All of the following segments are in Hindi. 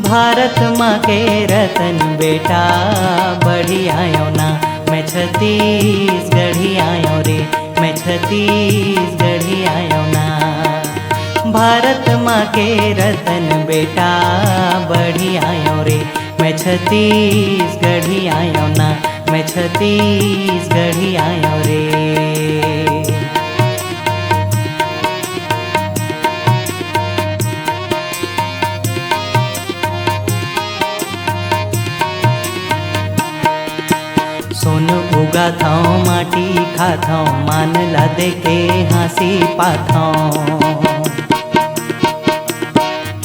भारत माँ के रतन बेटा बढ़ी आयो ना। मैं छत्तीसगढ़ी आयो रे, मैं छत्तीसगढ़ी आयो ना। भारत माँ के रतन बेटा बढ़ी आयो रे, मैं छत्तीसगढ़ी आयो ना। मैं छत्तीसगढ़ी आयो रे। सोन उगा थाओ माटी खाथाओ, मान ला दे के हाँसी पाथाओ।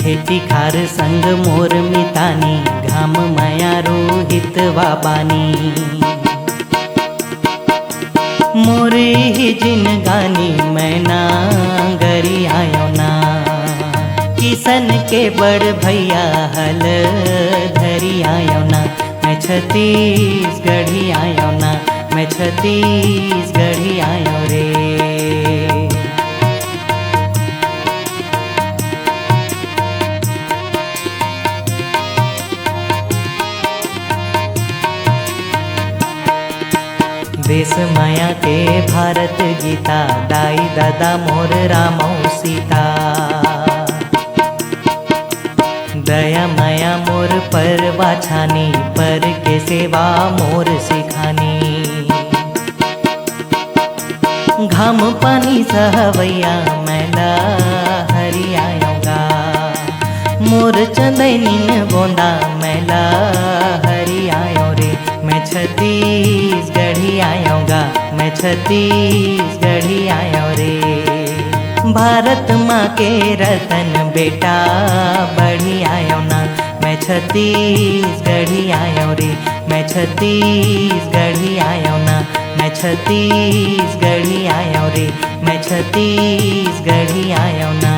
खेती खार संग मोर मितानी, घाम माया रोहित वाबानी। मोरे ही जिन गानी मैं ना गरी आयो ना। किसन के बड़ भैया हल धरी आयो ना। मैं छत्तीसगढ़ी आयो ना, मैं छत्तीसगढ़ी आयो रे। देश माया के भारत गीता, दाई दादा मोर रामौ सीता। दया माया मोर परवा छानी, पर के सेवा मोर सिखानी। घाम पानी सहवैया मैला हरि आयोगा। मोर चंदैनिन गोंदा मैला हरि आयो रे। मैं छत्तीसगढ़ी आयोगा, मैं छत्तीसगढ़ी आयो रे। भारत माँ के रतन बेटा बढ़ी आयो ना। मैं छत्तीसगढ़ी आयो रे, मैं छत्तीसगढ़ी आयो ना। मैं छत्तीसगढ़ी आयो रे, मैं छत्तीसगढ़ी आयो ना।